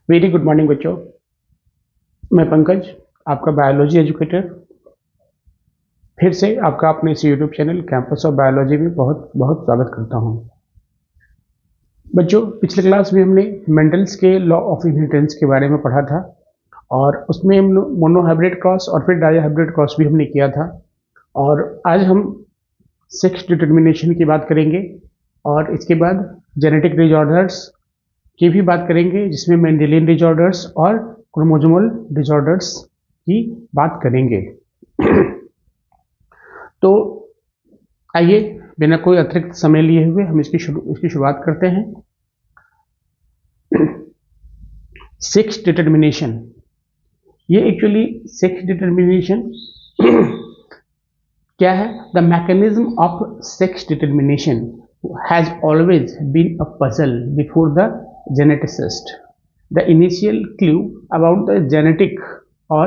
Very good morning बच्चों। मैं पंकज, आपका बायोलॉजी एजुकेटर, फिर से आपका अपने इस YouTube channel campus of biology में बहुत बहुत स्वागत करता हूं। बच्चों, पिछले क्लास में हमने मेंडल्स के लॉ ऑफ इनहेरिटेंस के बारे में पढ़ा था और उसमें हम मोनोहाइब्रिड क्रॉस और फिर डायहाइब्रिड क्रॉस भी हमने किया था। और आज हम सेक्स डिटर्मिनेशन की बात करेंगे और इसके बाद जेनेटिक डिजॉर्डर्स की भी बात करेंगे, जिसमें मेंडेलियन डिजॉर्डर्स और क्रोमोसोमल डिजॉर्डर्स की बात करेंगे। तो आइए, बिना कोई अतिरिक्त समय लिए हुए हम इसकी शुरुआत करते हैं। सेक्स डिटर्मिनेशन, ये एक्चुअली सेक्स डिटर्मिनेशन क्या है? The mechanism of sex determination has always been a puzzle before the geneticist. The initial clue about the genetic or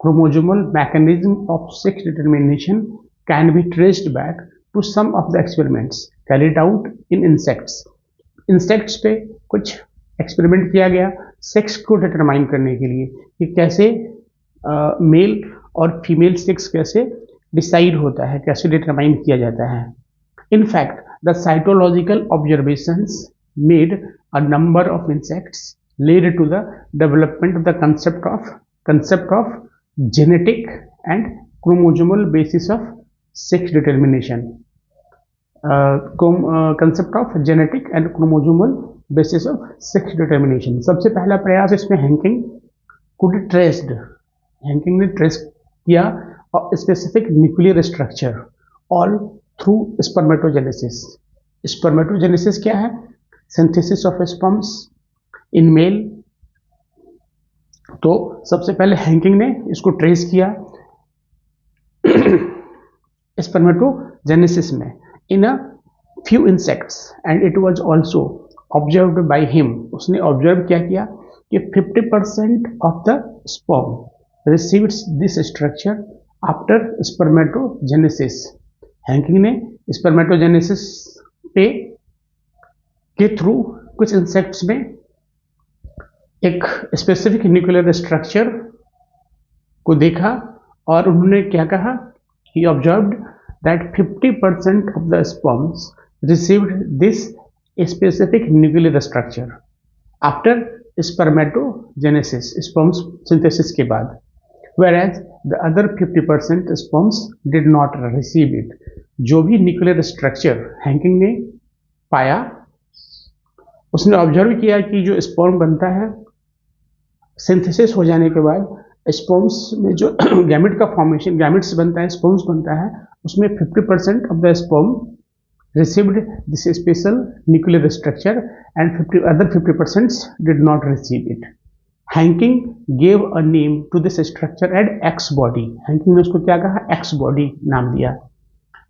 chromosomal mechanism of sex determination can be traced back to some of the experiments carried out in insects. Insects पे कुछ experiment किया गया sex को determine करने के लिए कि कैसे मेल और फीमेल सेक्स कैसे डिसाइड होता है, कैसे डिटरमाइन किया जाता है। In fact, the cytological observations made a number of insects led to the development of the concept of genetic and chromosomal basis of sex determination. Concept of genetic and chromosomal basis of sex determination. सबसे पहला प्रयास इसमें Henking ने trace किया specific nuclear structure all through spermatogenesis. Spermatogenesis क्या है? Synthesis of sperms in male. तो सबसे पहले हैंकिंग ने इसको ट्रेस किया स्पर्मेटोजेनेसिस में in a few insects and it was also observed by him. उसने ऑब्जर्व क्या किया कि 50% of the sperm receives this structure after spermatogenesis. Henking ने स्पर्मेटोजेनेसिस पे के थ्रू कुछ इंसेक्ट्स में एक स्पेसिफिक न्यूक्लियर स्ट्रक्चर को देखा और उन्होंने क्या कहा? He observed that 50% of the sperms received this specific nuclear structure after spermatogenesis, sperm synthesis के बाद, whereas the other 50% sperms did not receive it. जो भी न्यूक्लियर स्ट्रक्चर हैंकिंग ने पाया, उसने ऑब्जर्व किया कि जो स्पर्म बनता है सिंथेसिस हो जाने के बाद स्पर्म्स में जो गैमेट का फॉर्मेशन, गैमेट्स बनता है, स्पर्म्स बनता है, उसमें 50% of the sperm received this special nuclear structure and other 50% did not receive it. Henking gave a name to this structure as X body. Henking ने उसको क्या कहा? X body नाम दिया।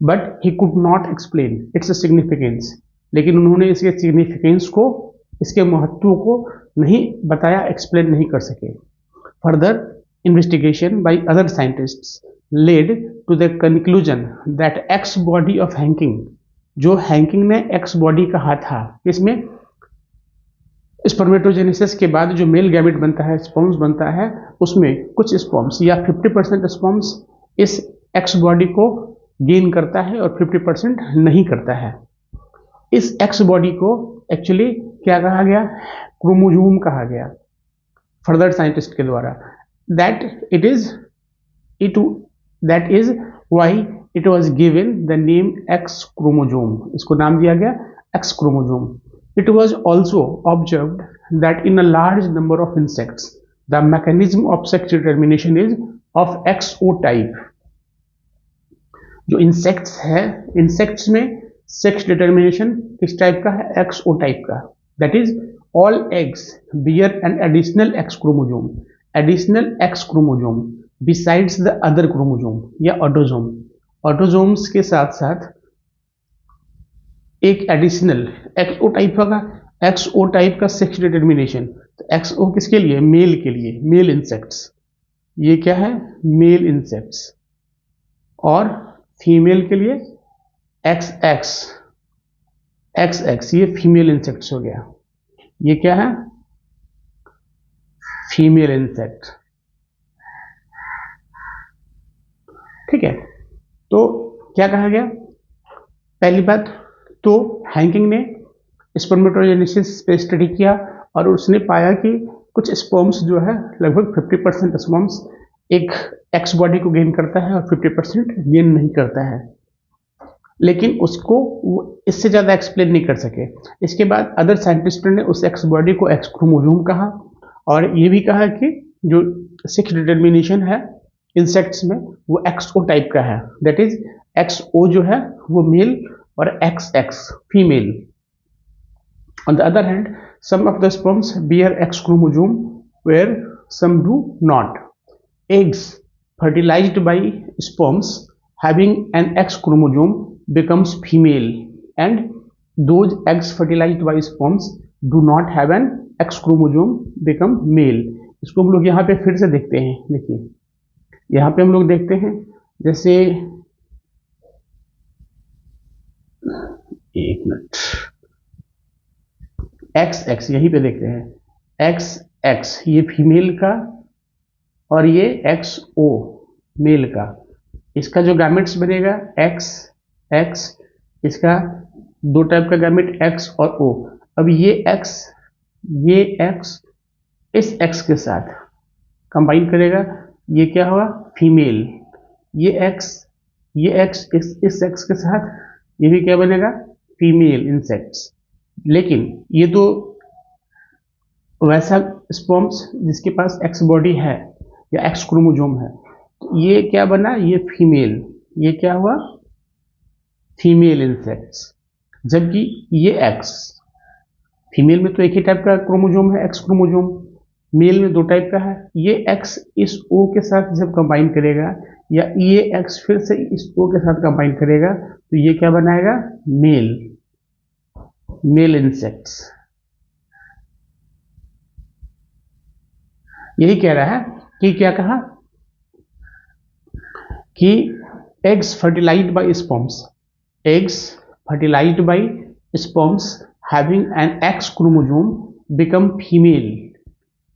But he could not explain its significance. लेकिन उन्होंने इसके significance को, इसके महत्व को नहीं बताया, एक्सप्लेन नहीं कर सके। Further investigation by other scientists led to the conclusion that X body of Henking, जो हैंकिंग ने एक्स बॉडी कहा था, इसमें स्पर्मेटोजेनेसिस के बाद जो मेल गैमेट बनता है, स्पर्म्स बनता है, उसमें कुछ स्पर्म्स या 50% स्पर्म्स इस एक्स बॉडी को गेन करता है और 50% नहीं करता है। इस एक्स बॉडी को एक्चुअली क्या कहा गया? क्रोमोसोम कहा गया फर्दर साइंटिस्ट के द्वारा। That is why it was given the name x chromosome. इसको नाम दिया गया x chromosome. It was also observed that in a large number of insects, the mechanism of sex determination is of XO type. जो insects है, insects में sex determination किस type का है? XO टाइप का। That is all eggs bear an additional X chromosome, additional X chromosome besides the other chromosome या autosome. Autosomes के साथ साथ एक एडिशनल एक्सओ टाइप का, एक्सओ टाइप का सेक्स डिटर्मिनेशन। तो एक्सओ किसके लिए? मेल के लिए, मेल इंसेक्ट्स। ये क्या है? Mail insects. और फीमेल के लिए एक्स एक्स, ये फीमेल इंसेक्ट्स हो गया। ये क्या है? Female insect. ठीक है, तो क्या कहा गया? पहली बात तो हैंकिंग ने स्पर्मेटोजेनेसिस पे स्टडी किया और उसने पाया कि कुछ स्पर्म्स जो है लगभग 50% स्पर्म्स एक एक्स बॉडी को गेन करता है और 50% गेन नहीं करता है, लेकिन उसको इससे ज़्यादा एक्सप्लेन नहीं कर सके। इसके बाद अदर साइंटिस्टों ने उस एक्स बॉडी को एक्स क्रोमोसोम कहा और ये भी कहा कि जो सेक्स डिटर्मिनेशन है इंसेक्ट्स में वो एक्सओ टाइप का है, दैट इज एक्सओ जो है वो मेल और x x female. On the other hand, some of the sperms bear X chromosome where some do not. Eggs fertilized by sperms having an X chromosome becomes female and those eggs fertilized by sperms do not have an X chromosome become male. इसको हम लोग यहाँ पे फिर से देखते हैं। देखिए यहाँ पे हम लोग देखते हैं, जैसे एक मिनट, एक्स एक्स यहीं पे देखते हैं, एक्स एक्स ये फीमेल का और ये एक्स ओ मेल का। इसका जो गैमेट्स बनेगा एक्स एक्स, इसका दो टाइप का गैमेट एक्स और ओ। अब ये एक्स इस एक्स के साथ कंबाइन करेगा, ये क्या हुआ? फीमेल। ये एक्स इस एक्स के साथ ये भी क्या बनेगा? Female insects. लेकिन ये तो वैसा स्पर्म्स जिसके पास एक्स बॉडी है या एक्स क्रोमोसोम है, तो ये क्या बना? ये फीमेल। ये क्या हुआ? Female insects. जबकि ये एक्स, फीमेल में तो एक ही टाइप का क्रोमोसोम है एक्स क्रोमोसोम, मेल में दो टाइप का है। ये एक्स इस ओ के साथ जब कंबाइन करेगा या ये एक्स फिर से इस ओ के साथ कंबाइन करेगा तो ये क्या बनाएगा? Male insects. यही कह रहा है कि क्या कहा कि eggs fertilized by sperms having an X chromosome become female.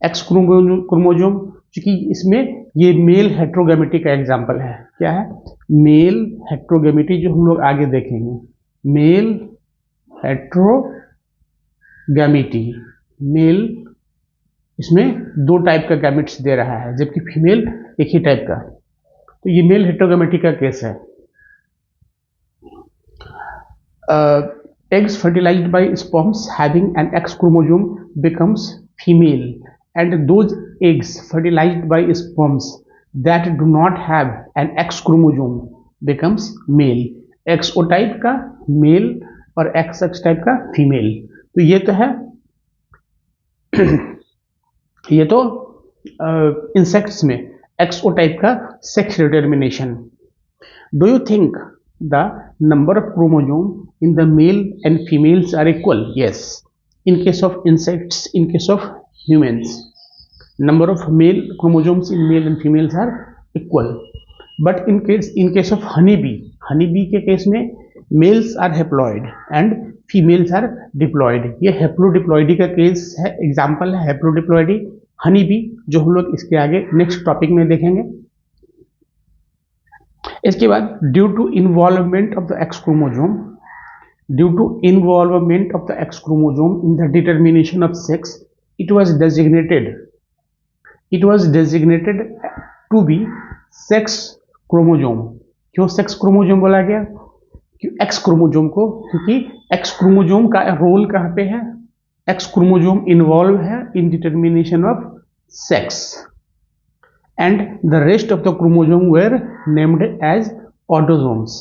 X chromosome, क्योंकि इसमें ये मेल हेट्रोगैमेटी का एग्जाम्पल है। क्या है? मेल हेट्रोगैमेटी, जो हम लोग आगे देखेंगे। मेल हेट्रोगैमेटी, मेल इसमें दो टाइप का गैमेट्स दे रहा है जबकि फीमेल एक ही टाइप का। तो ये मेल हेट्रोगैमेटी का केस है। eggs fertilized by sperms having an X chromosome becomes female and those eggs fertilized by sperms that do not have an X chromosome becomes male. XO type का mail और XX type का female. तो ये तो है ये तो insects में XO टाइप का sex determination. Do you think the number of chromosome in the male and females are equal? Yes, in case of insects, in case of humans, number of male chromosomes in male and females are equal, but in case of honeybee के case में males are haploid and females are diploid। ये हेप्लोडिप्लॉइडी का case है, example है हेप्लोडिप्लॉइडी honeybee, जो हम लोग इसके आगे नेक्स्ट टॉपिक में देखेंगे। इसके बाद due to involvement of the X chromosome in the determination of sex, it was designated to be sex chromosome. क्यों सेक्स क्रोमोसोम बोला गया? क्यों एक्स क्रोमोसोम को? क्योंकि एक्स क्रोमोसोम का रोल कहाँ पे है? एक्स क्रोमोसोम इन्वॉल्व है in determination of sex and the rest of the chromosome were named as autosomes।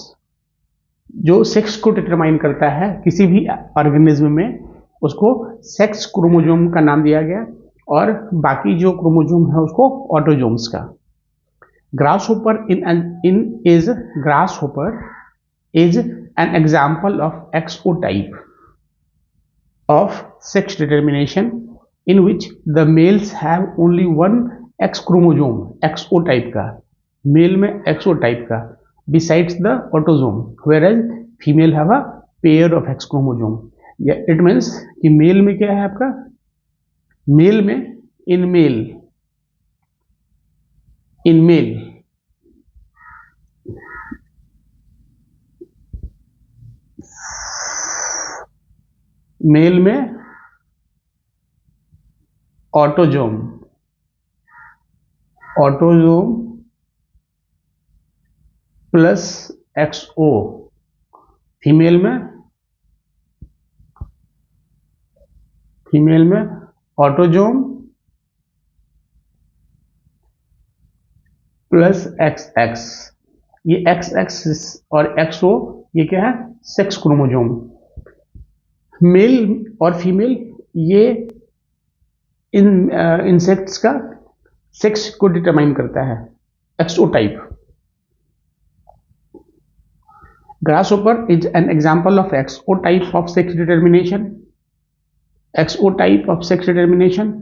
जो सेक्स को डिटरमाइन करता है किसी भी ऑर्गेनिज्म में उसको सेक्स क्रोमोसोम का नाम दिया गया और बाकी जो क्रोमोसोम है उसको ऑटोजोम्स का। grasshopper is an example of XO type of sex determination in which the males have only one X chromosome XO type का, मेल में XO टाइप का, besides the autosome, whereas female have a pair of X chromosome. It means कि male में क्या है आपका? Male में in male in male male में ऑटोजोम प्लस XO, फीमेल में ऑटोजोम प्लस XX। ये XX और XO ये क्या है, सेक्स क्रोमोजोम। मेल और फीमेल ये इन इंसेक्ट्स का सेक्स को डिटरमाइन करता है, XO type. Grasshopper is an example of XO type of sex determination. XO type of sex determination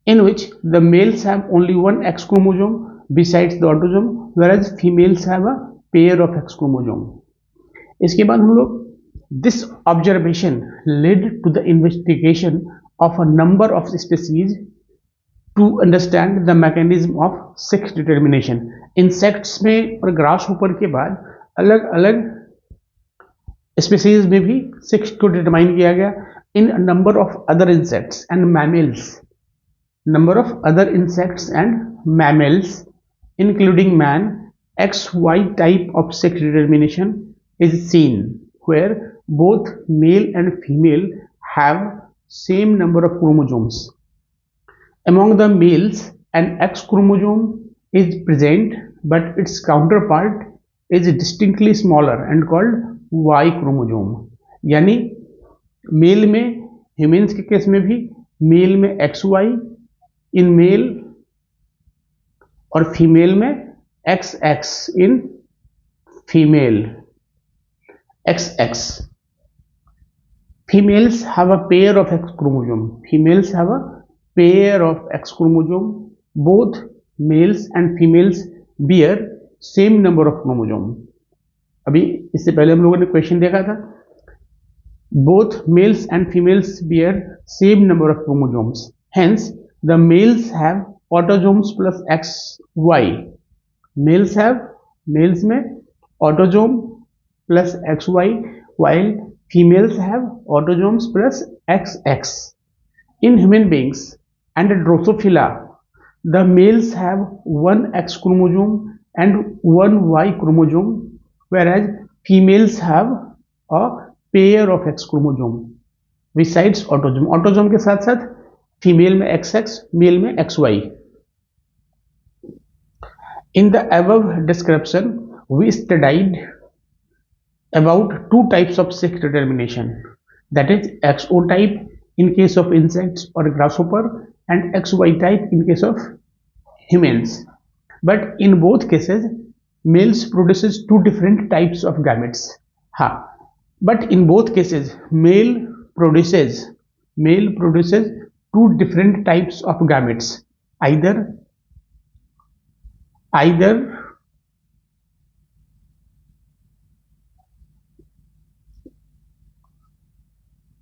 in which the males have only one X chromosome besides the autosome, whereas females have a pair of X chromosome. इसके बाद हम लोग this observation led to the investigation of a number of species to understand the mechanism of sex determination. Insects में और grasshopper के बाद अलग अलग स्पीसीज में भी सेक्स को डिटरमाइन किया गया in number of other insects and mammals including man. XY type of sex determination is seen where both male and female have same number of chromosomes. Among the males an X chromosome is present but its counterpart is distinctly smaller and called Y chromosome. यानी mail में, humans के case में भी mail में XY इन male और female में XX in female XX. Females have a pair of X chromosome. Both males and females bear same number of chromosome. अभी इससे पहले हम लोगों ने क्वेश्चन देखा था, both males and females bear same number of chromosomes. Hence, the males have autosomes plus XY. Males में autosome plus XY, while females have autosomes plus XX. In human beings and Drosophila, the males have one X chromosome and one Y chromosome, whereas females have a pair of X chromosome besides autosome. Autosome के साथ साथ female में XX, mail में XY. In the above description, we studied about two types of sex determination, that is XO type in case of insects or grasshopper and XY type in case of humans. But in both cases, males produces two different types of gametes. But in both cases, male produces two different types of gametes, either either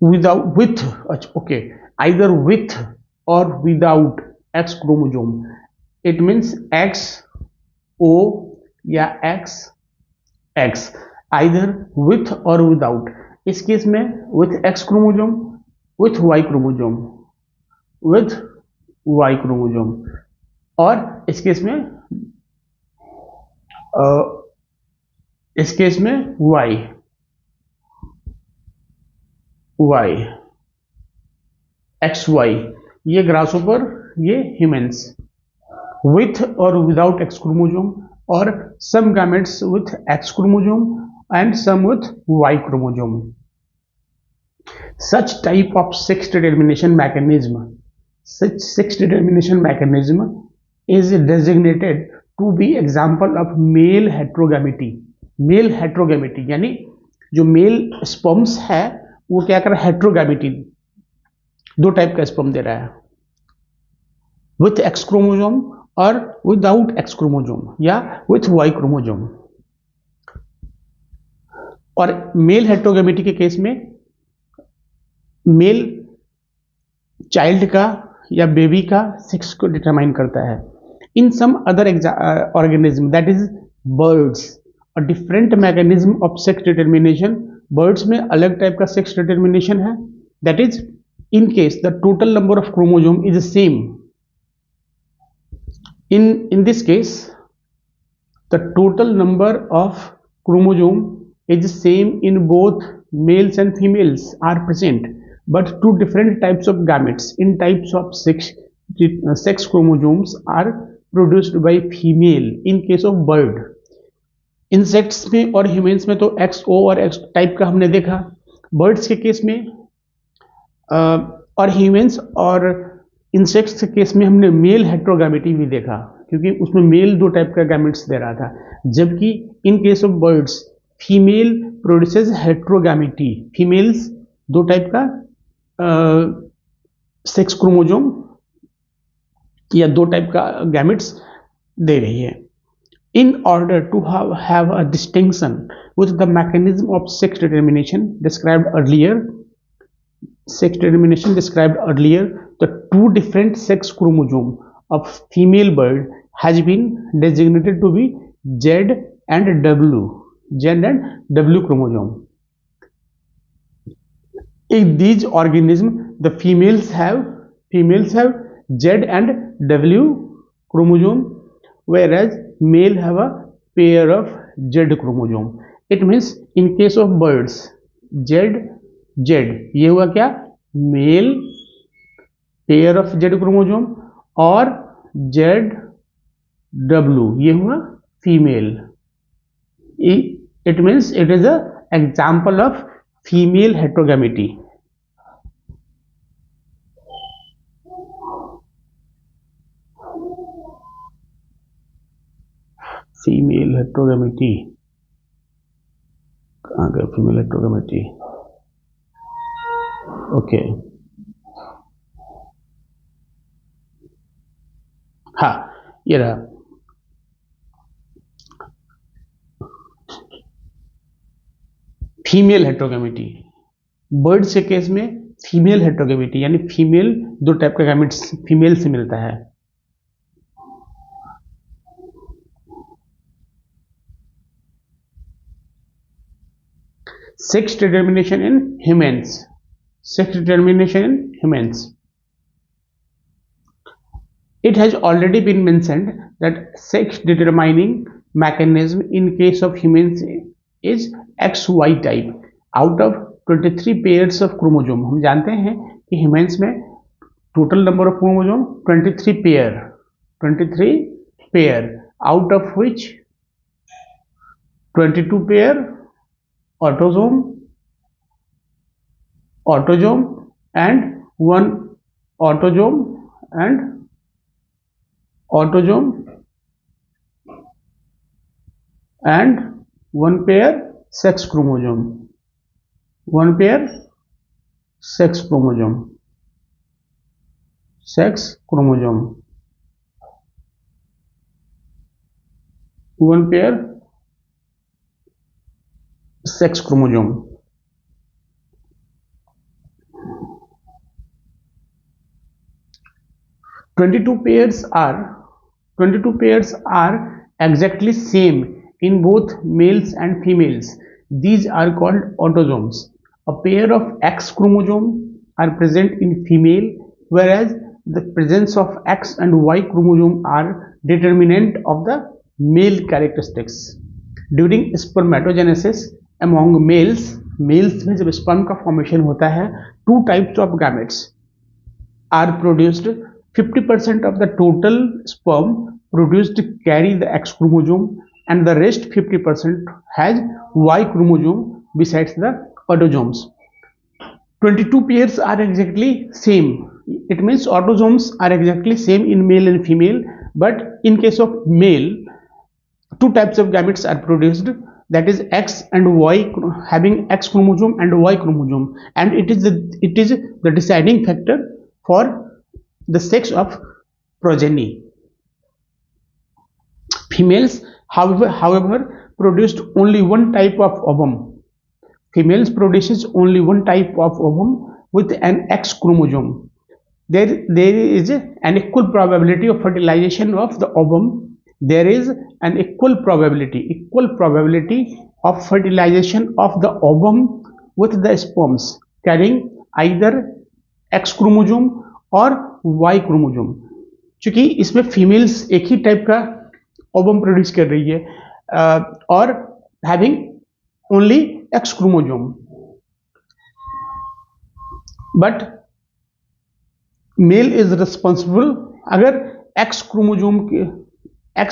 with or without X chromosome. It means XO या XX, either with or without. इस case में with X chromosome, with Y chromosome, और इस case में XY. ये grasshopper, ये humans. With or without X chromosome, or some gametes with X chromosome and some with Y chromosome. Such type of sex determination mechanism is designated to be example of male heterogamity. यानी जो mail sperms है वो क्या कर रहा है, हेट्रोगैमिटी, दो type का स्पर्म दे रहा है, विथ एक्स क्रोमोजोम और विदाउट एक्स क्रोमोजोम या विथ वाई क्रोमोजोम. और मेल हेट्रोगैमिटी के केस में मेल चाइल्ड का या बेबी का सेक्स को डिटरमाइन करता है. In some other organism, that is birds, a different mechanism of sex determination. Birds में अलग टाइप का sex determination है. That is, in case the total number of chromosome is the same. In this case, the total number of chromosome is same in both males and females are present, but two different types of gametes in types of sex chromosomes are produced by female in case of bird. Insects में और humans में तो XO और X type का हमने देखा. Birds के case में और ह्यूमन्स और इंसेक्ट्स के केस में हमने मेल हेट्रोगैमेटी भी देखा, क्योंकि उसमें मेल दो टाइप का गैमेट्स दे रहा था, जबकि in case of birds female produces heterogamety. Females दो टाइप का सेक्स क्रोमोजोम या दो टाइप का गैमेट्स दे रही है. In order to have a distinction with the mechanism of sex determination described earlier, the two different sex chromosome of female bird has been designated to be Z and W chromosome. In these organisms, the females have Z and W chromosome, whereas male have a pair of Z chromosome. It means in case of birds, Z ये हुआ क्या, male pair of Z chromosome, और ZW ये हुआ female. It means it is a example of female heterogamity. Female heterogamety कहाँ गया? Female heterogamety, okay, हाँ ये रहा. फीमेल हेट्रोगैमेटी, बर्ड्स के केस में फीमेल हेट्रोगैमेटी यानी फीमेल दो टाइप का गैमेट्स फीमेल से मिलता है. Sex determination in humans. It has already been mentioned that sex determining mechanism in case of humans is XY type. Out of 23 pairs of chromosome, हम जानते हैं कि humans में total number of chromosome 23 pair, out of which 22 pair autosome and one autosome and one pair sex chromosome. 1 pair sex chromosome. 1 pair sex chromosome. Twenty-two pairs are exactly same in both males and females. These are called autosomes. A pair of X chromosome are present in female, whereas the presence of X and Y chromosome are determinant of the male characteristics. During spermatogenesis among males में जब sperm का formation होता है, two types of gametes are produced. 50% of the total sperm produced carry the X chromosome, and the rest 50% has Y chromosome besides the autosomes. 22 pairs are exactly same. It means autosomes are exactly same in male and female, but in case of male, two types of gametes are produced, that is X and Y, having X chromosome and Y chromosome, and it is the deciding factor for the sex of progeny. Females, however, produced only one type of ovum. Females produces only one type of ovum with an X chromosome. there is an equal probability of fertilization of the ovum. There is an equal probability of fertilization of the ovum with the sperms carrying either X chromosome और Y chromosome. चूंकि इसमें females एक ही type का ovum produce कर रही है और having only X chromosome, but male is responsible अगर X क्रोमोजोम के X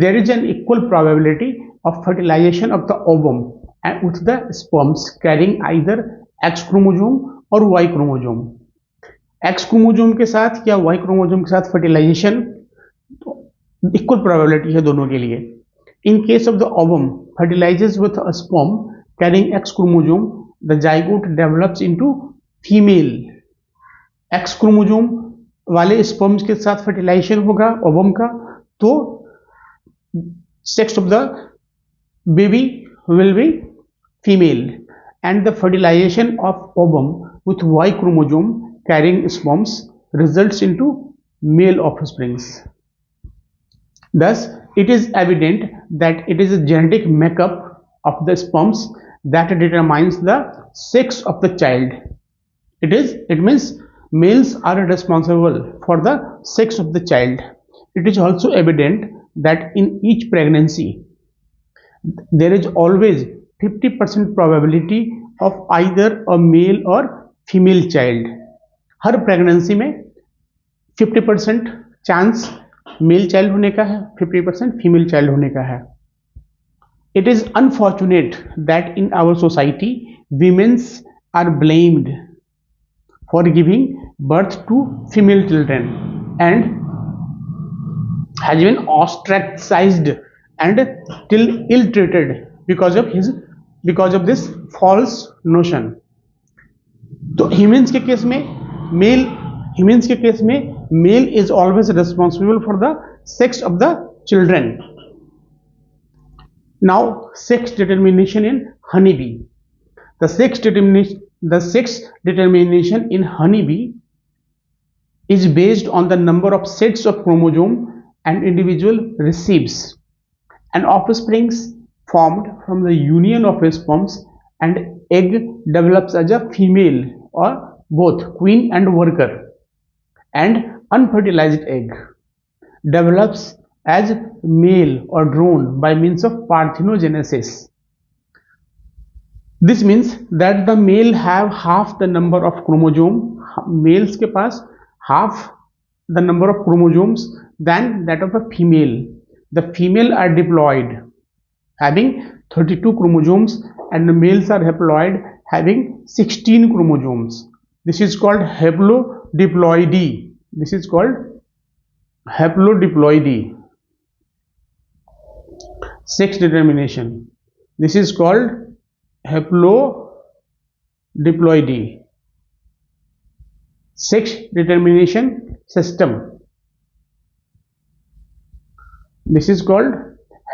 there is an equal probability of fertilization of the ovum and with the sperms carrying either X chromosome और Y chromosome. X chromosome के साथ या Y chromosome के साथ fertilisation equal probability है दोनों के लिए. इन case of the ovum fertilizes with a sperm carrying X chromosome, the zygote develops into female. X chromosome वाले स्पर्म्स के साथ फर्टिलाइजेशन होगा ओवम का, तो sex of the baby will be female, and the fertilization of ovum with Y chromosome carrying sperms results into male offsprings. Thus, it is evident that it is a genetic makeup of the sperms that determines the sex of the child. It means males are responsible for the sex of the child. It is also evident that in each pregnancy there is always 50% probability of either a male or female child. Her pregnancy में 50% chance male child होने का है, 50% female child होने का है. It is unfortunate that in our society women's are blamed for giving birth to female children and has been ostracized and till ill-treated because of this false notion. तो humans के case में mail is always responsible for the sex of the children. Now, sex determination in honeybee. The sex determination in honeybee is based on the number of sets of chromosome an individual receives. An offspring formed from the union of sperms and egg develops as a female or both queen and worker, and unfertilized egg develops as male or drone by means of parthenogenesis. This means that the male have half the number of chromosome, males के पास half the number of chromosomes than that of a female. The female are diploid having 32 chromosomes and the males are haploid having 16 chromosomes. This is called haplodiploidy. Sex determination. This is called haplodiploidy. Sex determination system. This is called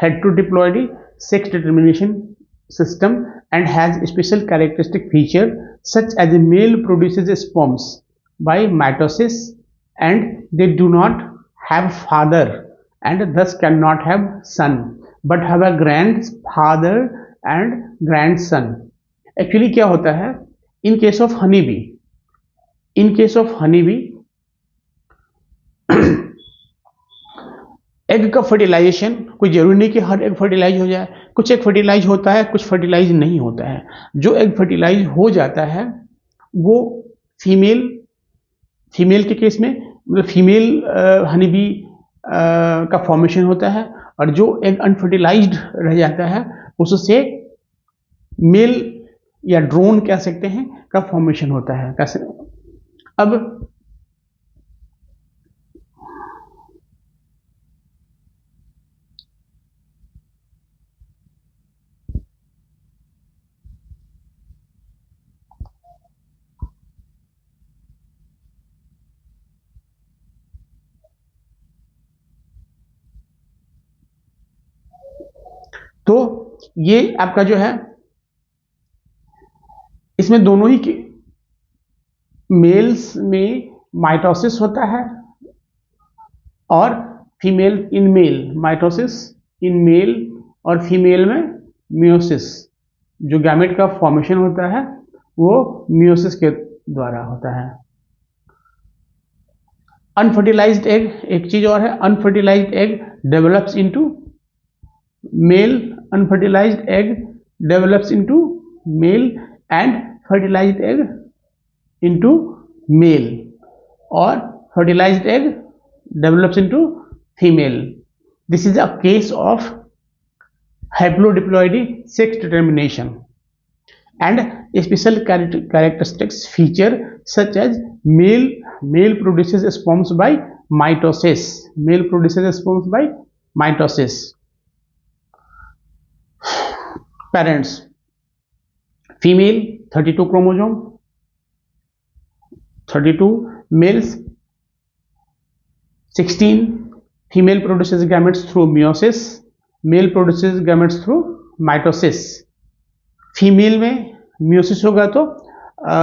heterodiploidy sex determination system and has a special characteristic feature such as a male produces sperms by mitosis and they do not have father and thus cannot have son but have a grandfather and grandson. Actually क्या होता है in case of honeybee egg का fertilisation कोई जरूरी नहीं कि हर egg fertilize हो जाए. कुछ एग फर्टिलाइज होता है, कुछ फर्टिलाइज नहीं होता है. जो एग फर्टिलाइज हो जाता है वो फीमेल के केस में मतलब फीमेल हनीबी का फॉर्मेशन होता है और जो एग अनफर्टिलाइज्ड रह जाता है उससे मेल या ड्रोन कह सकते हैं का फॉर्मेशन होता है. अब तो ये आपका जो है, इसमें दोनों ही मेल्स में माइटोसिस होता है और female in male, mitosis in male और फीमेल में मियोसिस, जो गैमेट का फॉर्मेशन होता है वो मियोसिस के द्वारा होता है। अनफर्टिलाइज्ड एग, एक चीज और है, unfertilized egg develops into male, unfertilized egg develops into male and fertilized egg into male, और fertilized egg develops into female. This is a case of haplodiploidy sex determination, and special characteristics feature such as male produces sperms by mitosis, male produces sperms by mitosis. Parents: female 32 chromosome, 32, males 16, female produces gametes through meiosis, male produces gametes through mitosis. Female में meiosis होगा तो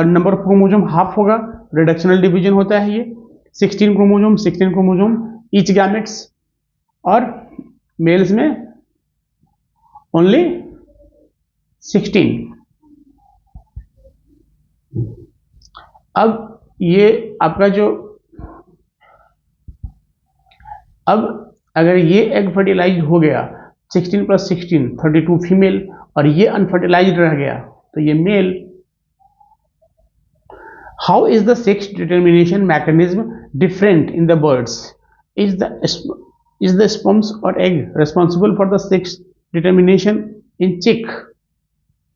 number of chromosome half होगा, reductional division होता है ये, 16 chromosome each gametes, और mails में only 16। अब ये आपका जो, अब अगर ये एग फर्टिलाइज हो गया 16 + 16 32 फीमेल, और ये अनफर्टिलाइज्ड रह गया तो ये male. How is the sex determination mechanism different in the birds? Is the sperms और egg responsible for the sex determination in chick?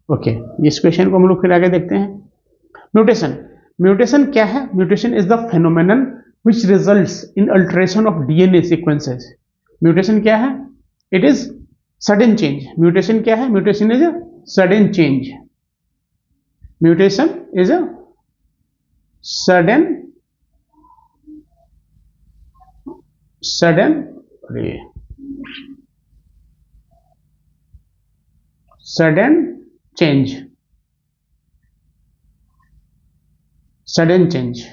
Okay, इस क्वेश्चन को हम लोग फिर आगे देखते हैं। म्यूटेशन, म्यूटेशन क्या है? Mutation is the phenomenon which results in alteration of DNA sequences. Mutation क्या है? It is sudden change. Mutation क्या है? Mutation is a sudden change. Mutation is a sudden change. Sudden change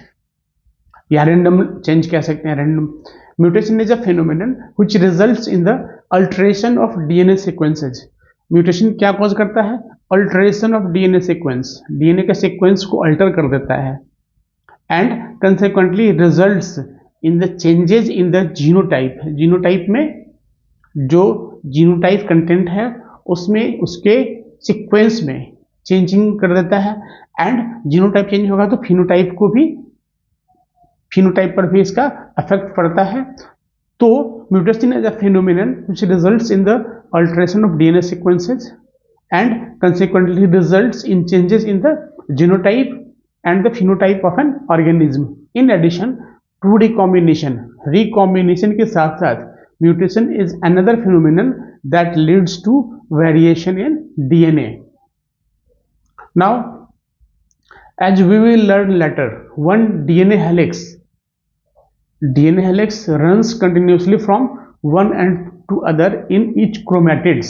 या random change कह सकते हैं, random. Mutation is a phenomenon which results in the alteration of DNA sequences. Mutation क्या cause करता है? Alteration of DNA sequence, DNA के sequence को alter कर देता है, and consequently results in the changes in the genotype. Genotype में जो जीनोटाइप कंटेंट है उसमें उसके सीक्वेंस में चेंजिंग कर देता है, एंड जीनोटाइप चेंज होगा तो फिनोटाइप को भी, फिनोटाइप पर भी इसका इफेक्ट पड़ता है। तो mutation is a phenomenon which results in the alteration of DNA sequences and consequently results in changes in the genotype and the phenotype of an organism. In addition to recombination, recombination के साथ साथ mutation is another phenomenon that leads to variation in DNA. Now as we will learn later, one DNA helix runs continuously from one end to other in each chromatids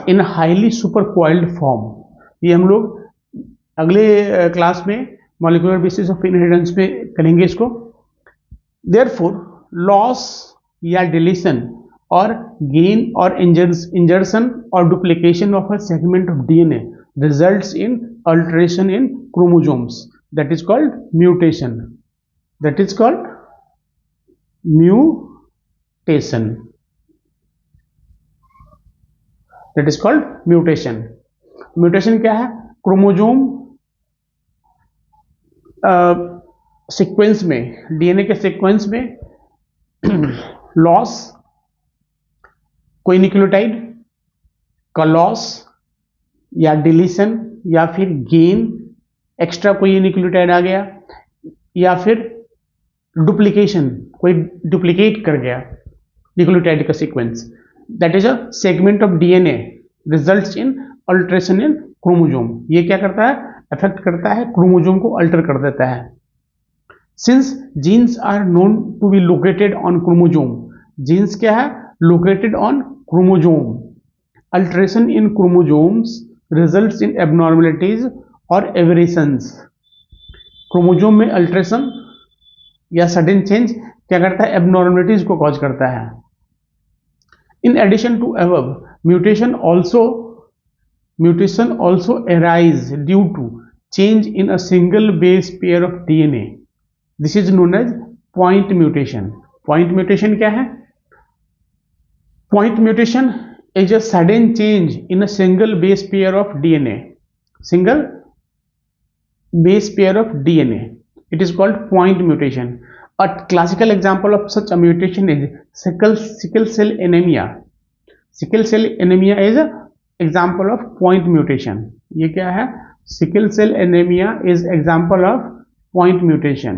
in highly supercoiled form. ये हम लोग अगले class में molecular basis of inheritance में करेंगे इसको। Therefore, loss या deletion और गेन और इंजर्शन और duplication of a segment of DNA results in alteration in chromosomes, that is called mutation. That is called mutation. That is called mutation. Mutation क्या है? Chromosome sequence में, डीएनए के sequence में loss, कोई nucleotide का loss या deletion, या फिर गेन, एक्स्ट्रा कोई न्यूक्लियोटाइड आ गया, या फिर डुप्लीकेशन, कोई डुप्लीकेट कर गया न्यूक्लियोटाइड का sequence, that is a segment of DNA results in alteration in chromosome. ये क्या करता है? अफेक्ट करता है, क्रोमोजोम को अल्टर कर देता है। Since genes are known to be located on chromosome, genes क्या है? Located on chromosome, alteration in chromosomes results in abnormalities और एवरेशंस। क्रोमोजोम में अल्टरेशन या सडन चेंज क्या करता है, एबनॉर्मलिटीज को कॉज करता है। In addition to above, mutation also arise due to change in a single base pair of DNA. This is known as point mutation. Point mutation क्या है? Point mutation is a sudden change in a single base pair of DNA. Single base pair of DNA. It is called point mutation. A classical example of such a mutation is sickle cell anemia. Sickle cell anemia is a example of point mutation. ये क्या है? Sickle cell anemia is example of point mutation.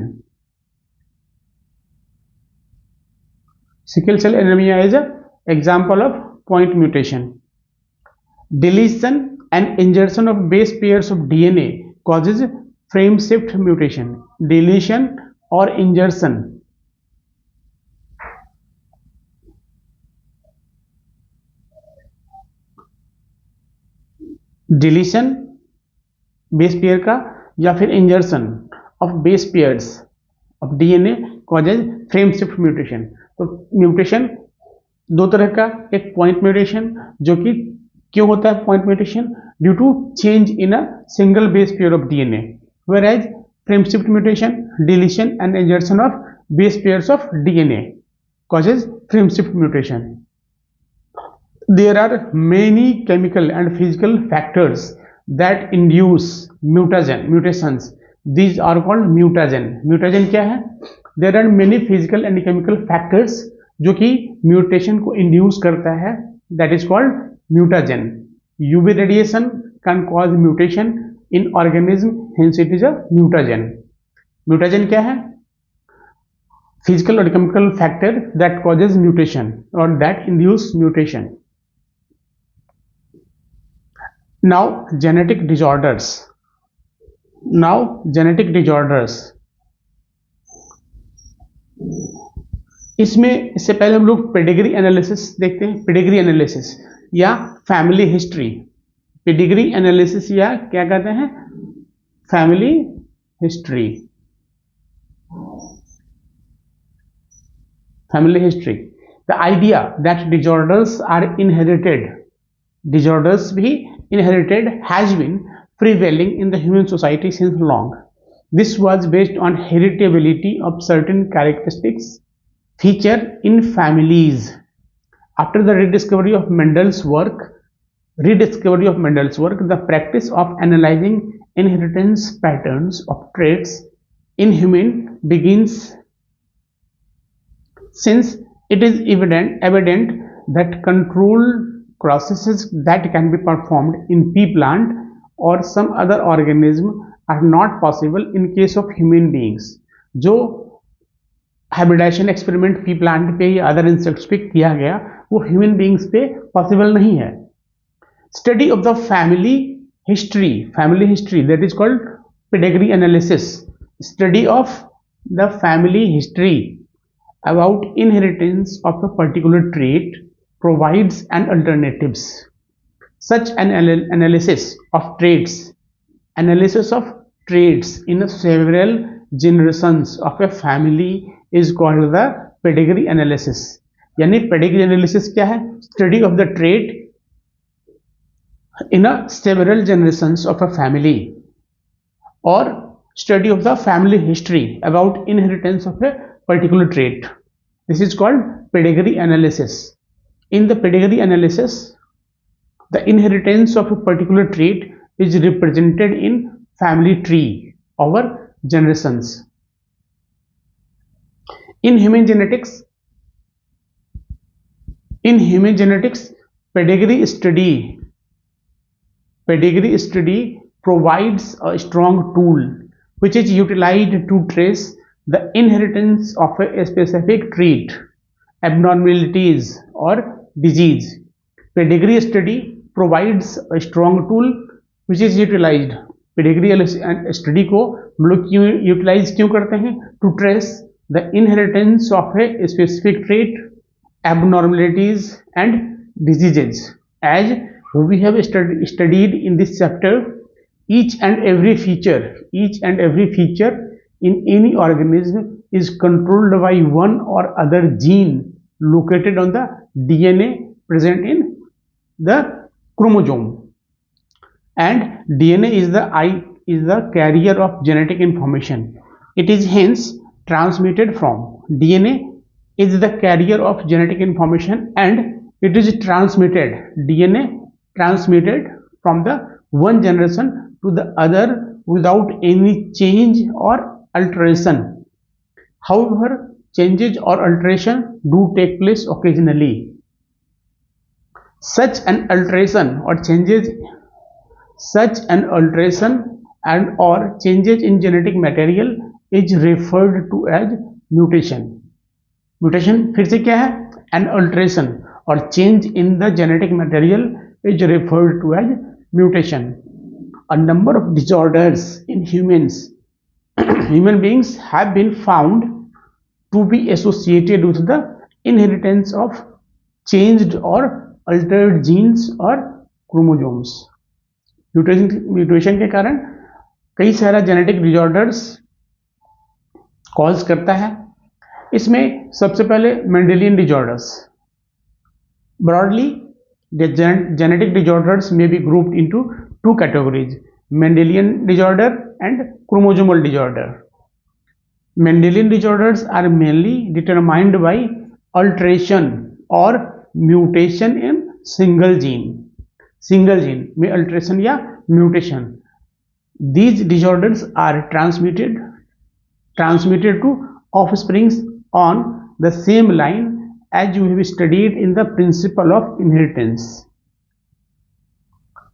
Sickle cell anemia is a example of point mutation. Deletion and insertion of base pairs of DNA causes frame shift mutation. Deletion or insertion, deletion base pair का या फिर इंजर्शन of base pairs of DNA causes frame shift mutation. तो mutation दो तरह का, एक point mutation जो कि क्यों होता है point mutation, due to change in a single base pair of DNA, whereas frame shift mutation, deletion and insertion of base pairs of DNA causes frame shift mutation. There are many chemical and physical factors that induce mutations. These are called mutagen. Mutagen क्या है? There are many physical and chemical factors जो कि mutation को induce करता है, that is called mutagen. UV radiation can cause mutation in organism, hence it is a mutagen. Mutagen क्या है? Physical or chemical factor that causes mutation or that induce mutation. Now genetic disorders. इसमें इससे पहले हम लोग pedigree analysis देखते हैं। Pedigree analysis या फैमिली हिस्ट्री। पेडिग्री एनालिसिस या क्या कहते हैं, family history. Family history. The idea that disorders are inherited, disorders be inherited, has been prevailing in the human society since long. This was based on heritability of certain characteristics featured in families. After the rediscovery of Mendel's work, the practice of analyzing inheritance patterns of traits in human begins, since it is evident that controlled processes that can be performed in pea plant or some other organism are not possible in case of human beings. जो hybridisation experiment P plant पे या other insects पे किया गया वो human beings पे possible नहीं है। Study of the family history that is called pedigree analysis. Study of the family history about inheritance of a particular trait provides an alternatives. Such an analysis of traits in several generations of a family is called the pedigree analysis. यानी pedigree analysis क्या है? Study of the trait in a several generations of a family, or study of the family history about inheritance of a particular trait. This is called pedigree analysis. In the pedigree analysis, the inheritance of a particular trait is represented in family tree over generations. In human genetics, pedigree study provides a strong tool which is utilized to trace the inheritance of a specific trait, abnormalities or disease. Pedigree study provides a strong tool which is utilized. Pedigree study को हम लोग क्यों utilise क्यों करते हैं? To trace the inheritance of a specific trait, abnormalities and diseases. As we have studied in this chapter, each and every feature in any organism is controlled by one or other gene located on the DNA present in the chromosome. And DNA is the carrier of genetic information. It is hence transmitted from DNA is the carrier of genetic information, and it is transmitted DNA transmitted from the one generation to the other without any change or alteration. However, changes or alteration do take place occasionally. Such an alteration and or changes in genetic material is referred to as mutation. Mutation फिर से क्या है? An alteration or change in the genetic material is referred to as mutation. A number of disorders in human beings have been found to be associated with the inheritance of changed or altered genes or chromosomes. Mutation के कारण कई सारा genetic disorders cause करता है. इसमें सबसे पहले Mendelian disorders. Broadly genetic disorders may be grouped into two categories: Mendelian disorder and chromosomal disorder. Mendelian disorders are mainly determined by alteration or mutation in single gene में alteration या mutation. These disorders are transmitted to offsprings on the same line as you have studied in the principle of inheritance.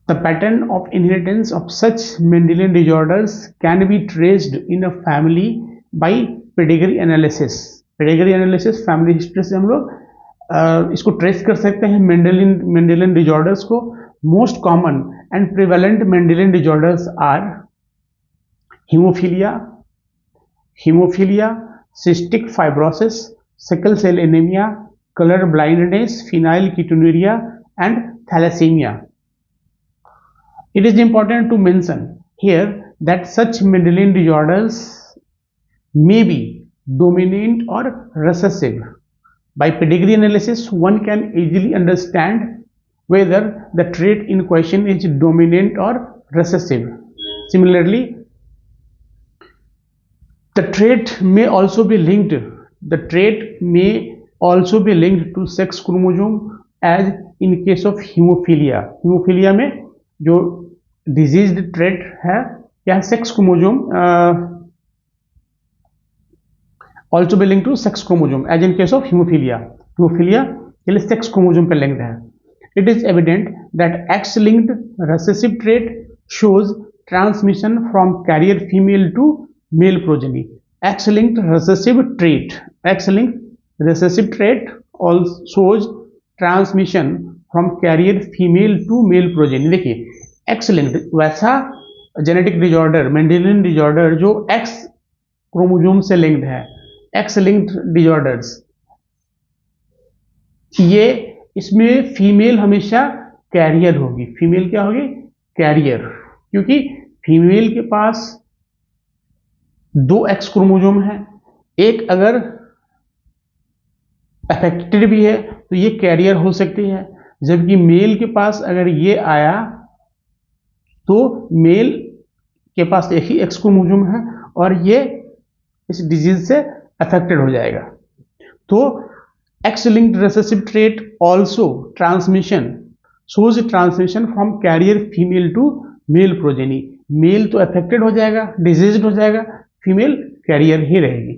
The pattern of inheritance of such Mendelian disorders can be traced in a family by pedigree analysis. Pedigree analysis, family history से हम लोग इसको trace कर सकते हैं Mendelian disorders को. Most common and prevalent Mendelian disorders are hemophilia, cystic fibrosis, sickle cell anemia, color blindness, phenylketonuria, and thalassemia. It is important to mention here that such Mendelian disorders may be dominant or recessive. By pedigree analysis, one can easily understand whether the trait in question is dominant or recessive. Similarly, the trait may also be linked to sex chromosome, as in case of hemophilia. Hemophilia में जो diseased trait है क्या, sex chromosome also be linked to sex chromosome, as in case of hemophilia. Hemophilia के लिए sex chromosome पे linked है. It is evident that X-linked recessive trait shows transmission from carrier female to male progeny. X-linked recessive trait also shows transmission from carrier female to male progeny. देखिए X-linked वैसा genetic disorder, Mendelian disorder जो X chromosome से linked है, X-linked disorders, ये इसमें female हमेशा career होगी. Female क्या होगी? कैरियर. क्योंकि फीमेल के पास 2 X क्रोमोसोम है. एक अगर अफेक्टेड भी है तो ये कैरियर हो सकती है, जबकि मेल के पास अगर ये आया तो मेल के पास एक ही X क्रोमोसोम है और ये इस डिजीज से अफेक्टेड हो जाएगा. तो X-linked recessive trait also shows transmission from carrier female to male progeny. Male तो अफेक्टेड हो जाएगा, डिजीज्ड हो जाएगा, फीमेल कैरियर ही रहेगी.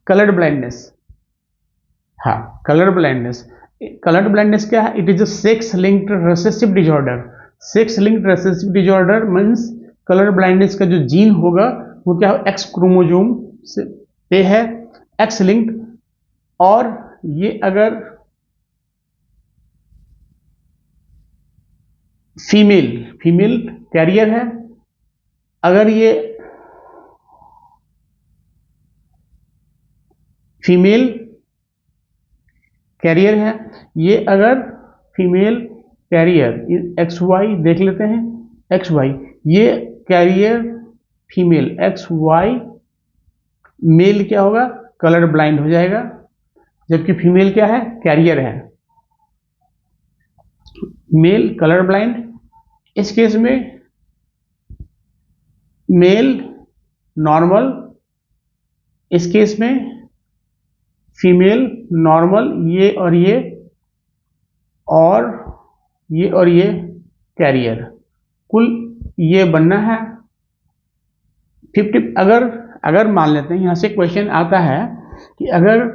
Coloured blindness. हाँ, कलर्ड ब्लाइंडनेस क्या है? It is a sex linked recessive disorder. Sex linked recessive disorder means colour blindness का जो जीन होगा वो क्या हो? X क्रोमोसोम पे है, X लिंक्ड, और ये अगर फीमेल कैरियर है, अगर ये फीमेल कैरियर है, ये अगर फीमेल कैरियर एक्स वाई देख लेते हैं। एक्स वाई ये carrier female, X Y male क्या होगा, कलर ब्लाइंड हो जाएगा, जबकि फीमेल क्या है, कैरियर है। मेल कलर ब्लाइंड, इस केस में मेल नॉर्मल, इस केस में फीमेल नॉर्मल, ये और ये और ये कैरियर, कुल ये बनना है 50। अगर मान लेते हैं, यहां से क्वेश्चन आता है कि अगर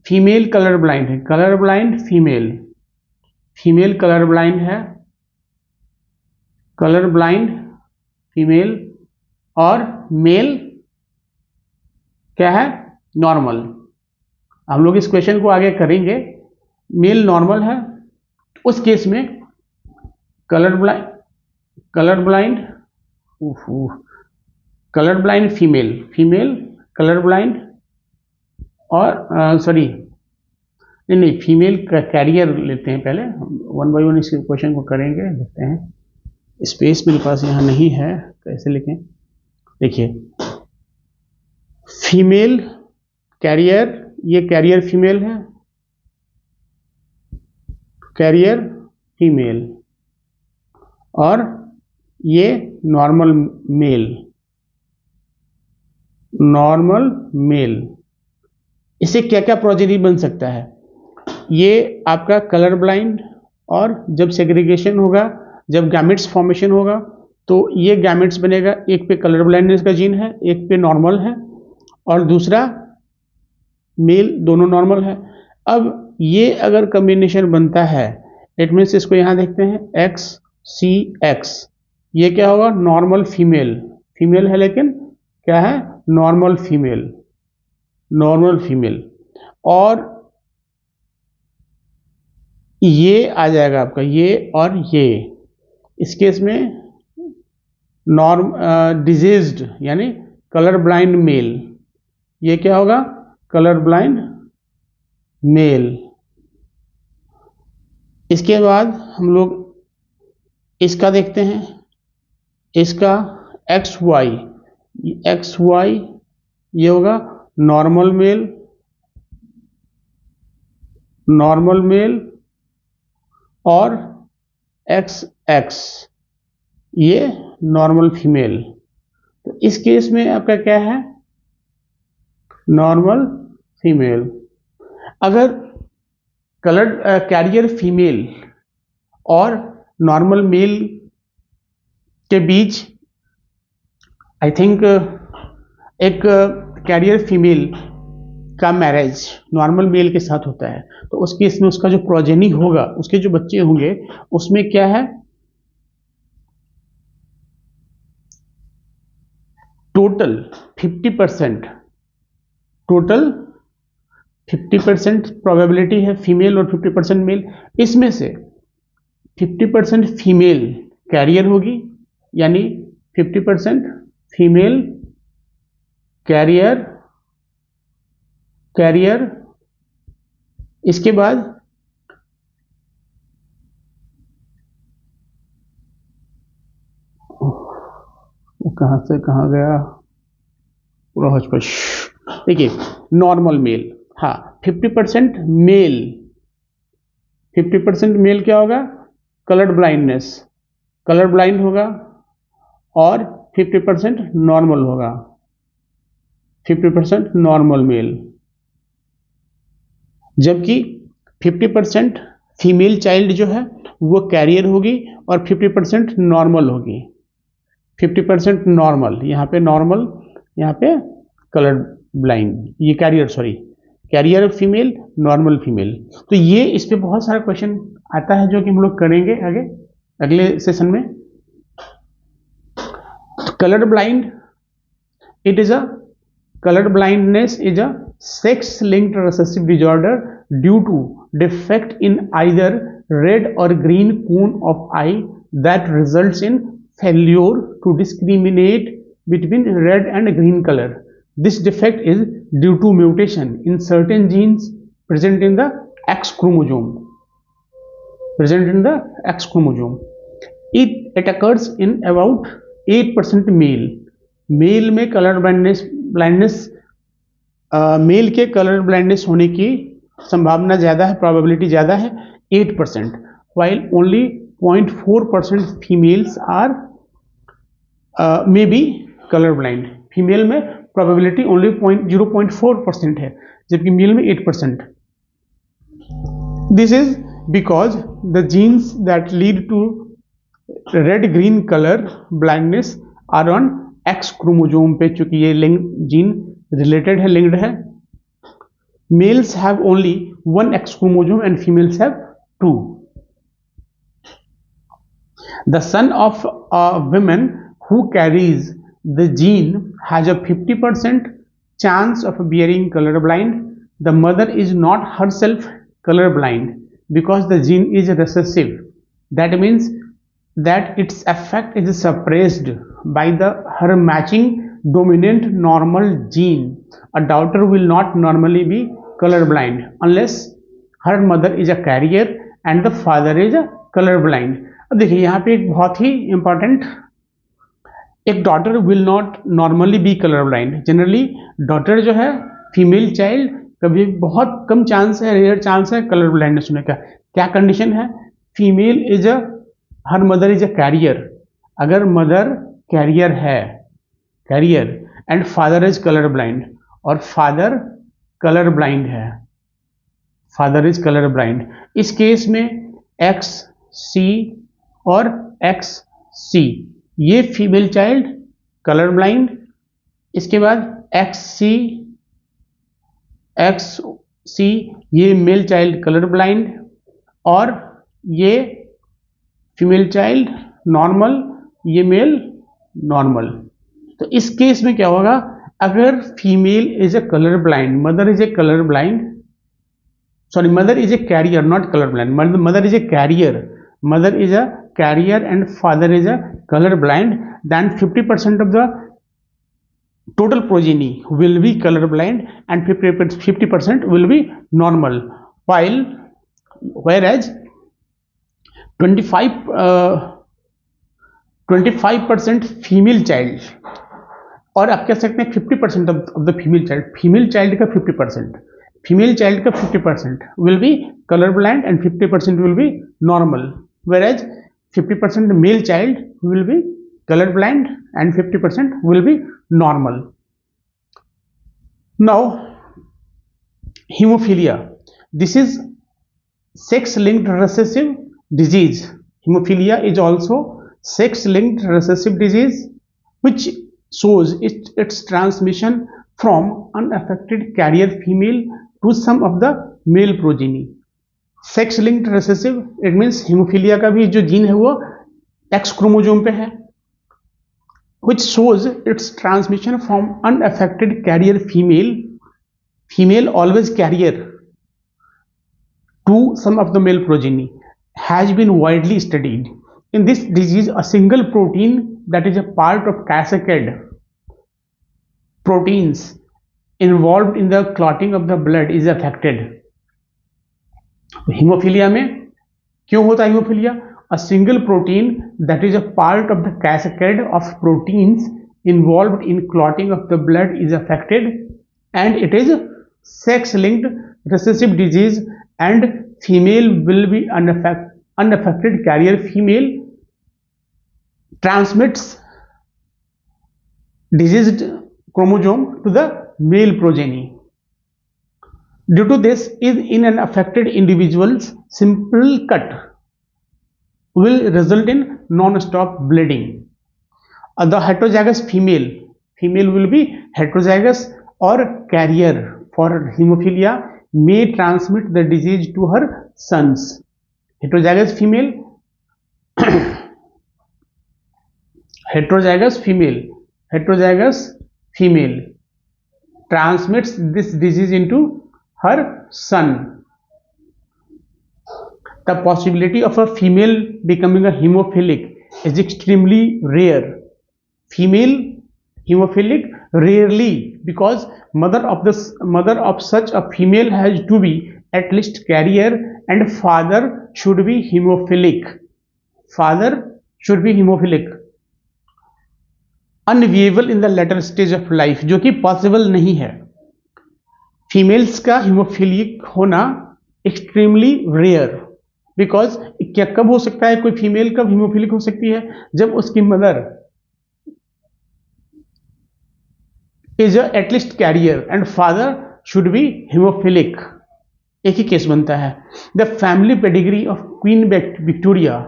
फीमेल कलर ब्लाइंड है, colour blind female colour blind है, कलर ब्लाइंड फीमेल, और मेल क्या है, नॉर्मल। हम लोग इस क्वेश्चन को आगे करेंगे। मेल नॉर्मल है, उस केस में colour blind female colour blind, और सॉरी नहीं फीमेल कैरियर लेते हैं पहले, वन बाय वन इस क्वेश्चन को करेंगे। देखते हैं, स्पेस मेरे पास यहाँ नहीं है, कैसे लिखें। देखिए फीमेल कैरियर, ये कैरियर फीमेल है, कैरियर फीमेल, और ये नॉर्मल मेल। इससे क्या क्या प्रोजेनी बन सकता है, ये आपका कलर ब्लाइंड, और जब सेग्रीगेशन होगा, जब गैमेट्स फॉर्मेशन होगा, तो ये गैमेट्स बनेगा, एक पे कलर ब्लाइंडनेस का जीन है, एक पे नॉर्मल है, और दूसरा मेल, दोनों नॉर्मल है। अब ये अगर कॉम्बिनेशन बनता है, इट मीन्स इसको यहां देखते हैं एक्स सी एक्स, ये क्या होगा, नॉर्मल फीमेल है, लेकिन क्या है, नॉर्मल फीमेल, और ये आ जाएगा आपका ये और ये, इस केस में डिजीज्ड यानी कलर ब्लाइंड मेल, ये क्या होगा, कलर ब्लाइंड मेल। इसके बाद हम लोग इसका देखते हैं, इसका एक्स वाई ये होगा नॉर्मल मेल, और एक्स एक्स ये नॉर्मल फीमेल। तो इस केस में आपका क्या है, नॉर्मल फीमेल। अगर कलर कैरियर फीमेल और नॉर्मल मेल के बीच आई थिंक एक कैरियर फीमेल का मैरिज नॉर्मल मेल के साथ होता है, तो उस केस में उसका जो प्रोजेनी होगा, उसके जो बच्चे होंगे, उसमें क्या है, टोटल 50% प्रोबेबिलिटी है फीमेल और 50% मेल। इसमें से 50% फीमेल कैरियर होगी, यानी 50% फीमेल कैरियर, इसके बाद वो कहां से कहां गया पूरा हौच-पौच। देखिए नॉर्मल मेल, हाँ 50% मेल, 50% मेल क्या होगा, कलर ब्लाइंड होगा, और 50% नॉर्मल होगा, 50% नॉर्मल मेल, जबकि 50% फीमेल चाइल्ड जो है वो कैरियर होगी और 50% नॉर्मल होगी, 50% नॉर्मल, यहाँ पे कलर ब्लाइंड, ये कैरियर फीमेल, नॉर्मल फीमेल। तो ये इस पे बहुत सारा क्वेश्चन आता है जो कि हम लोग करेंगे आगे अगले सेशन में। Colour blindness is a sex-linked recessive disorder due to defect in either red or green cone of eye that results in failure to discriminate between red and green color. This defect is due to mutation in certain genes present in the X chromosome. present in the X chromosome. It occurs in about 8% male. Mail में colour blindness mail के colour blindness होने की संभावना ज़्यादा है, probability ज़्यादा है 8%, while only 0.4% females are may be colour blind. Female में प्रोबेबिलिटी ओनली 0.4% है, जबकि मेल में 8%. This is because the genes that lead to red green colour blindness are on X chromosome पे, चूंकि ये जीन रिलेटेड है, लिंक्ड है. Males have only 1 X chromosome and females have 2. The son of a woman who carries the gene has a 50% chance of bearing colorblind. The mother is not herself colorblind because the gene is recessive. That means that its effect is suppressed by her matching dominant normal gene. A daughter will not normally be colorblind unless her mother is a carrier and the father is a colorblind. अब देखिए यहाँ पे एक बहुत ही important, एक daughter will not normally be colour blind. Generally daughter जो है, फीमेल चाइल्ड, कभी बहुत कम चांस है, रेयर चांस है कलर ब्लाइंडनेस होने का. क्या कंडीशन है? Female is a, her mother is a carrier. अगर मदर कैरियर है, carrier, and father is colour blind, और फादर कलर ब्लाइंड है, फादर इज कलर ब्लाइंड, इस केस में एक्स सी और एक्स सी, ये फीमेल चाइल्ड कलर ब्लाइंड. इसके बाद एक्स सी ये मेल चाइल्ड कलर ब्लाइंड, और ये फीमेल चाइल्ड नॉर्मल, ये मेल नॉर्मल. तो इस केस में क्या होगा? अगर female is a colour blind, mother is a colour blind, sorry, mother is a carrier, not colour blind, mother is a carrier, mother is a carrier and father is a color blind, then 50% of the total progeny will be color blind and 50% will be normal, whereas 25% female child, और आप कह सकते हैं 50% of the female child का 50%, female child का 50% will be color blind and 50% will be normal, whereas 50% male child will be color blind and 50% will be normal. Now hemophilia, this is sex linked recessive disease. Hemophilia is also sex linked recessive disease which shows its transmission from unaffected carrier female to some of the male progeny. Sex linked recessive, it means haemophilia का भी जो gene है वो x chromosome पे है, which shows its transmission from unaffected carrier female always carrier to some of the male progeny, has been widely studied. In this disease, a single protein that is a part of cascade proteins involved in the clotting of the blood is affected. Haemophilia में क्यों होता है haemophilia? A single protein that is a part of the cascade of proteins involved in clotting of the blood is affected and it is sex linked recessive disease and female will be unaffected carrier female transmits diseased chromosome to the male progeny. Due to this, in an affected individual's simple cut will result in non-stop bleeding. The heterozygous female will be heterozygous or carrier for hemophilia, may transmit the disease to her sons. Heterozygous female transmits this disease into her son. The possibility of a female becoming a hemophilic is extremely rare. Female hemophilic rarely, because mother of such a female has to be at least carrier, and father should be hemophilic. Father should be hemophilic. Unviable in the later stage of life, जो कि possible नहीं है. Females का haemophilic होना extremely rare, because क्या कब हो सकता है, कोई फीमेल कब हीमोफिलिक हो सकती है, जब उसकी mother is at least carrier and father should be haemophilic. एक ही केस बनता है. The family pedigree of Queen Victoria,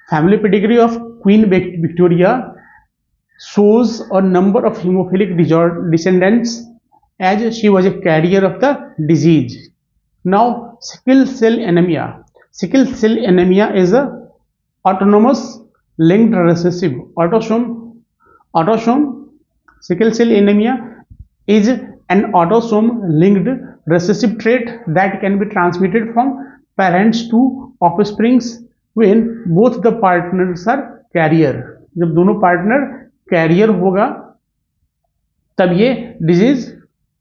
family pedigree of Queen Victoria shows a number of hemophilic descendants as she was a carrier of the disease. Now, sickle cell anemia. Sickle cell anemia is a autonomous linked recessive autosome. Sickle cell anemia is an autosome linked recessive trait that can be transmitted from parents to offsprings when both the partners are carrier. जब दोनों partner career होगा तब ये disease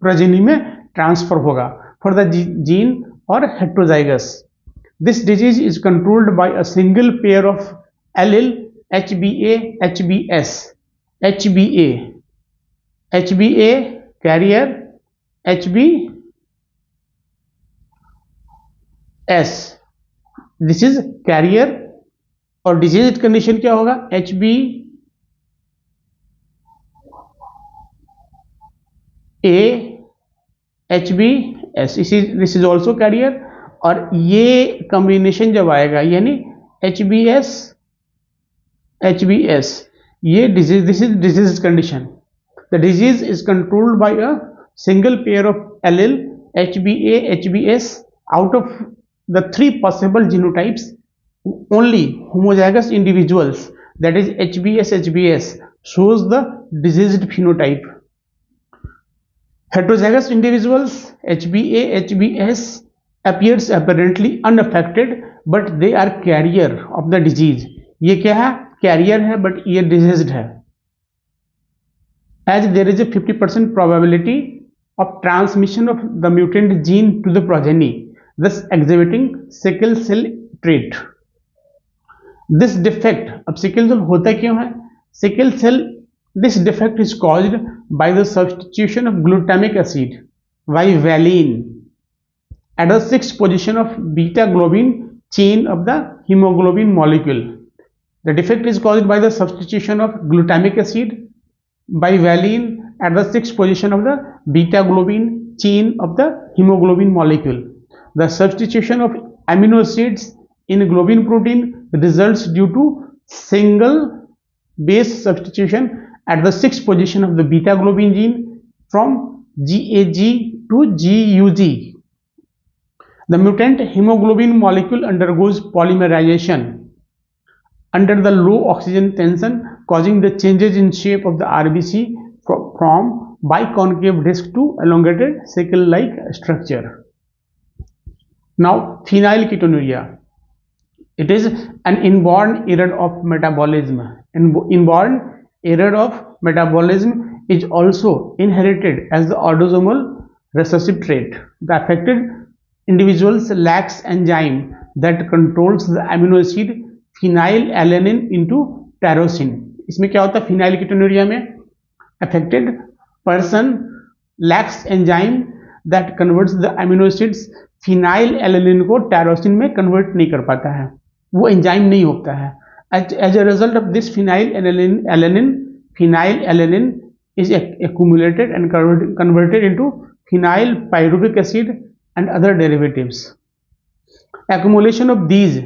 progeny में transfer होगा. For the gene और heterozygous, this disease is controlled by a single pair of allele HBA HBS. HBA carrier, HBS this is carrier. और disease condition क्या होगा, HBS, this is also carrier. और ये combination जब आएगा यानी HBS ये डिजीज, this is disease condition. The disease is controlled by a single pair of allele HBA HBS. Out of the 3 possible genotypes, only homozygous individuals, that is HBS HBS, shows the diseased phenotype. Heterozygous individuals HBA HBS appears apparently unaffected but they are carrier of the disease. ये क्या है, career है but ये diseased है. As there is a 50% probability of transmission of the mutant gene to the progeny, thus exhibiting sickle cell trait. This defect, अब sickle cell होता क्यों है, sickle cell, this defect is caused by the substitution of glutamic acid by valine at the 6th position of beta globin chain of the hemoglobin molecule. The defect is caused by the substitution of glutamic acid by valine at the 6th position of the beta globin chain of the hemoglobin molecule. The substitution of amino acids in globin protein results due to single base substitution at the 6th position of the beta globin gene from GAG to GUG. The mutant hemoglobin molecule undergoes polymerization under the low oxygen tension, causing the changes in shape of the RBC from biconcave disc to elongated sickle-like structure. Now, phenylketonuria. It is an inborn error of metabolism. Inborn error of metabolism is also inherited as the autosomal recessive trait. The affected individuals lacks enzyme that controls the amino acid phenylalanine into tyrosine. इसमें क्या होता है phenylketonuria में, affected person lacks enzyme that converts the amino acids phenylalanine को tyrosine में convert नहीं कर पाता है, वो एंजाइम नहीं होता है. As a result of this, phenylalanine is accumulated and converted into phenyl pyruvic acid and other derivatives. Accumulation of these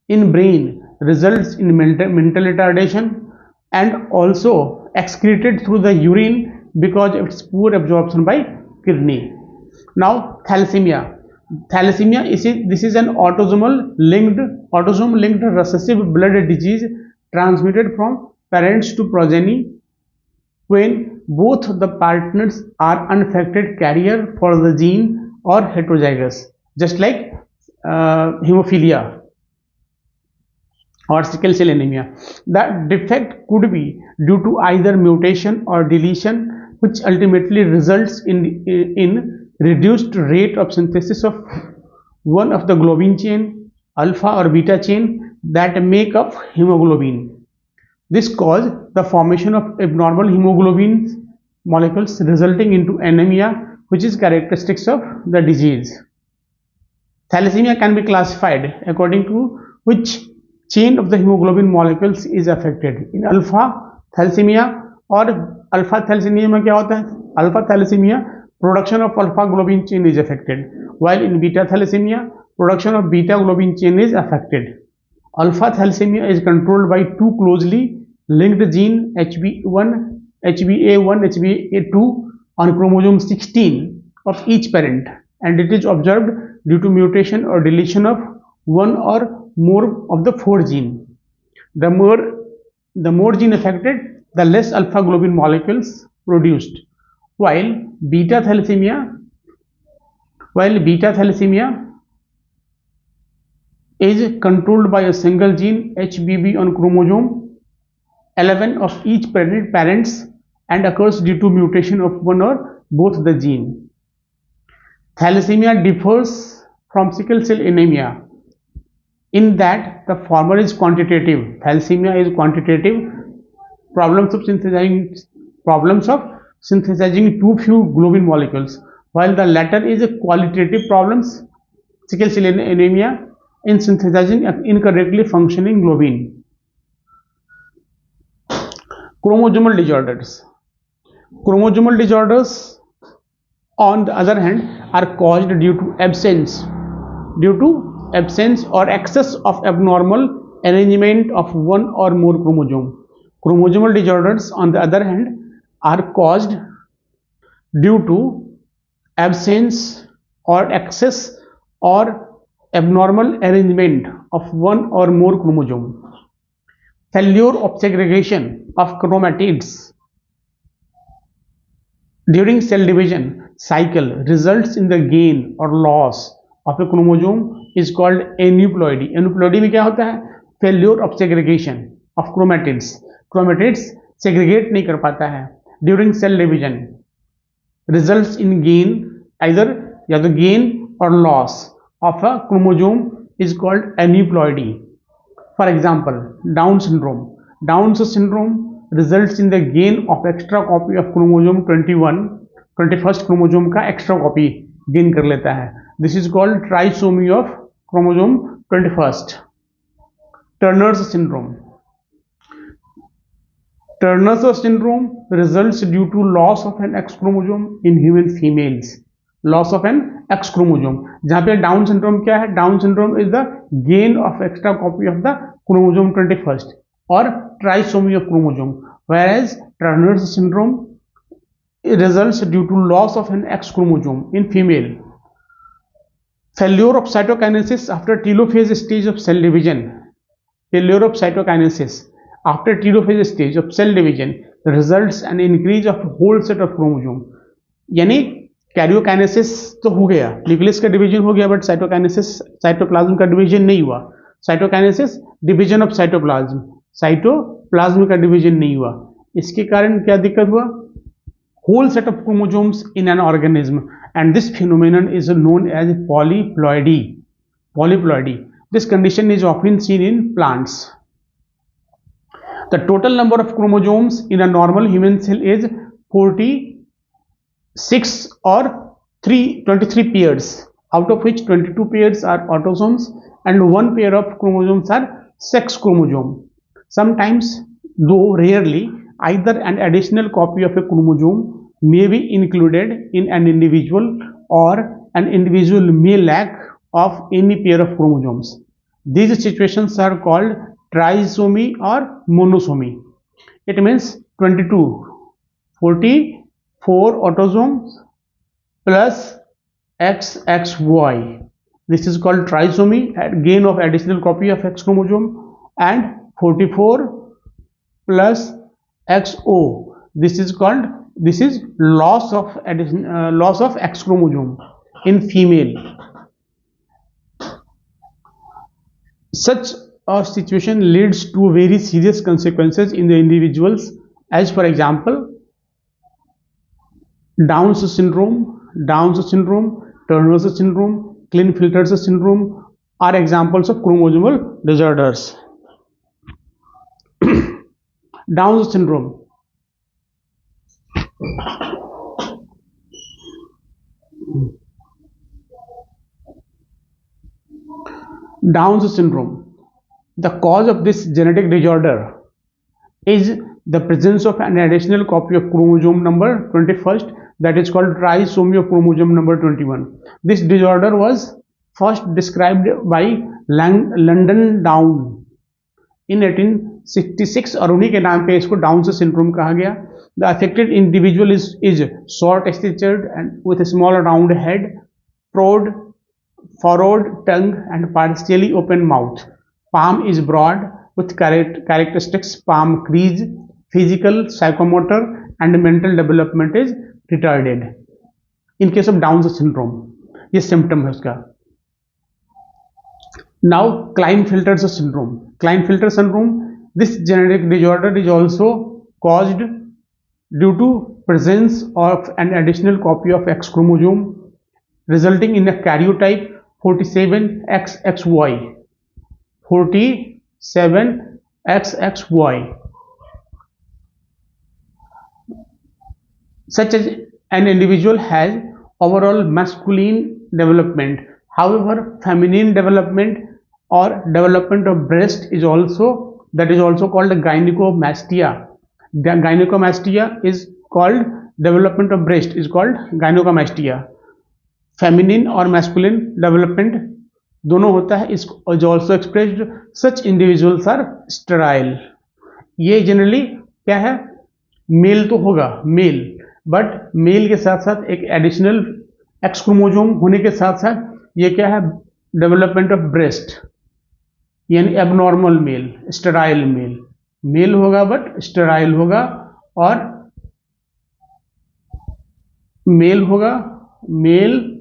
in brain results in mental retardation and also excreted through the urine because of its poor absorption by kidney. Now, thalassemia. Thalassemia this is an autosome linked recessive blood disease transmitted from parents to progeny when both the partners are unaffected carrier for the gene or heterozygous, just like hemophilia or sickle cell anemia. The defect could be due to either mutation or deletion, which ultimately results in reduced rate of synthesis of one of the globin chain, alpha or beta chain that make up hemoglobin. This caused the formation of abnormal hemoglobin molecules resulting into anemia, which is characteristics of the disease. Thalassemia can be classified according to which chain of the hemoglobin molecules is affected. In alpha thalassemia or alpha thalassemia में क्या होता है? Alpha thalassemia production of alpha globin chain is affected, while in beta thalassemia production of beta globin chain is affected. Alpha thalassemia is controlled by two closely linked gene HBA1, HBA2 on chromosome 16 of each parent, and it is observed due to mutation or deletion of one or more of the four genes. The more gene affected, the less alpha globin molecules produced. While beta thalassemia is controlled by a single gene HBB on chromosome 11 of each parents and occurs due to mutation of one or both the gene. Thalassemia differs from sickle cell anemia in that the former is quantitative. Thalassemia is quantitative, problems of synthesizing too few globin molecules, while the latter is a qualitative problems, sickle cell anemia, in synthesizing incorrectly functioning globin. Chromosomal disorders. Chromosomal disorders, on the other hand, are caused due to absence or excess of abnormal arrangement of one or more chromosome. Chromosomal disorders, on the other hand, are caused due to absence or excess or abnormal arrangement of one or more chromosome. Failure of segregation of chromatids during cell division cycle results in the gain or loss of a chromosome is called aneuploidy. Aneuploidy में क्या होता है? Failure of segregation of chromatids. Chromatids segregate नहीं कर पाता है during cell division results in gain, either या तो gain or loss of a chromosome is called aneuploidy. For example, Down syndrome. Down syndrome results in the gain of extra copy of chromosome 21st chromosome का extra copy gain कर लेता है. This is called trisomy of chromosome 21st. Turner's syndrome. Turner's syndrome results due to loss of an X chromosome in human females. Loss of an X chromosome. जहाँ पे Down syndrome क्या है? Down syndrome is the gain of extra copy of the chromosome 21st or trisomy of chromosome, whereas Turner's syndrome results due to loss of an X chromosome in female. Failure of cytokinesis after telophase stage of cell division. Failure of cytokinesis after telophase stage of cell division results an increase of whole set of chromosome. यानी karyokinesis तो हो गया, nucleus का division हो गया, but cytokinesis cytoplasm का division नहीं हुआ. साइटोकाइनेसिस डिवीजन ऑफ साइटोप्लाज्म का डिवीजन नहीं हुआ. इसके कारण क्या दिक्कत हुआ? whole set of chromosomes in an organism, and this phenomenon is known as polyploidy. This condition is often seen in plants. The total number of chromosomes in a normal human cell is 46 or 23 pairs, out of which 22 pairs are autosomes and one pair of chromosomes are sex chromosome. Sometimes, though rarely, either an additional copy of a chromosome may be included in an individual, or an individual may lack of any pair of chromosomes. These situations are called trisomy or monosomy. It means 22, 44 autosomes plus XXY. This is called trisomy, gain of additional copy of X chromosome, and 44 plus XO. This is loss of X chromosome in female. Such a situation leads to very serious consequences in the individuals, as for example, Down's syndrome, Downs syndrome, Turner's syndrome, Klinefelter's syndrome are examples of chromosomal disorders. Downs syndrome. Downs syndrome. The cause of this genetic disorder is the presence of an additional copy of chromosome number 21st, that is called trisomy of chromosome number 21. This disorder was first described by London Down in 1866 और उन्हीं के नाम पे इसको down syndrome कहा गया. The affected individual is short statured and with a small round head, furrowed tongue and partially open mouth. Palm is broad with characteristics palm crease. Physical, psychomotor and mental development is retarded. In case of Down syndrome, ये symptom है उसका. Now Klinefelter's syndrome. Klinefelter syndrome, this genetic disorder is also caused due to presence of an additional copy of X chromosome resulting in a karyotype 47XXY. 47XXY. Such as an individual has overall masculine development, however feminine development or development of breast is also called gynecomastia. The gynecomastia is called development of breast is called gynecomastia. Feminine और masculine development दोनों होता है. is also expressed. Such individuals are sterile. ये generally क्या है, mail तो होगा mail, but mail के साथ साथ एक एडिशनल एक्स क्रोमोजोम होने के साथ साथ ये क्या है, डेवलपमेंट ऑफ ब्रेस्ट, यानी abnormal male, sterile male. Male होगा बट स्टेराइल होगा, और मेल होगा, मेल,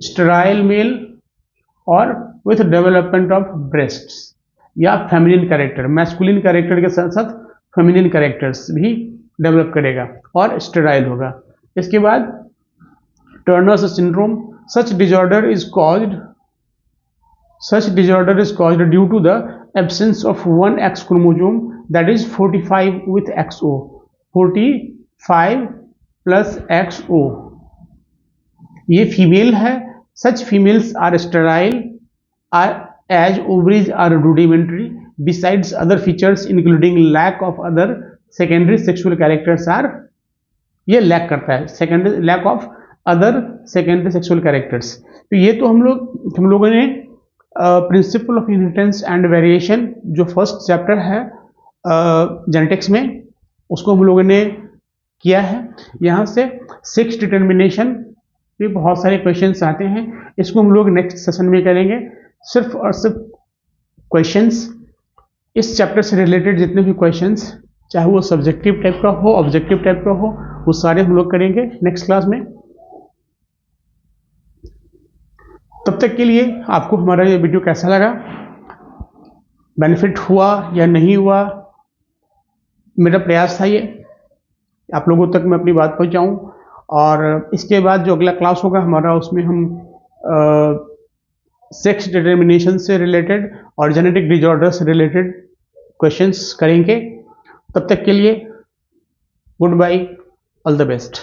स्टेराइल मेल और विथ डेवलपमेंट ऑफ ब्रेस्ट्स या फेमिनिन कैरेक्टर. मैस्कुलिन कैरेक्टर के साथ साथ फेमिनिन कैरेक्टर्स भी डेवलप करेगा और स्टेराइल होगा. इसके बाद Turner's syndrome. Such disorder is caused due to the absence of one X chromosome, that is 45 with XO. 45 plus XO. ये फीमेल है. Such females are sterile as ovaries are rudimentary. Besides other features including lack of other secondary sexual characters are, ये lack करता है, lack of other secondary sexual characters. तो ये तो हम लोगों ने principle of inheritance and variation जो फर्स्ट चैप्टर है जेनेटिक्स में, उसको हम लोगों ने किया है. यहाँ से सेक्स डिटर्मिनेशन पे बहुत सारे क्वेश्चंस आते हैं. इसको हम लोग नेक्स्ट सेशन में करेंगे. सिर्फ और सिर्फ क्वेश्चंस, इस चैप्टर से रिलेटेड जितने भी क्वेश्चंस, चाहे वो सब्जेक्टिव टाइप का हो, ऑब्जेक्टिव टाइप का हो, वो सारे हम लोग करेंगे नेक्स्ट क्लास में. तब तक के लिए आपको हमारा ये वीडियो कैसा लगा, बेनिफिट हुआ या नहीं हुआ, मेरा प्रयास था ये आप लोगों तक मैं अपनी बात पहुंचाऊं. और इसके बाद जो अगला क्लास होगा हमारा, उसमें हम सेक्स डिटर्मिनेशन से रिलेटेड और जेनेटिक डिजॉर्डर से रिलेटेड क्वेश्चंस करेंगे. तब तक के लिए good bye, all the best.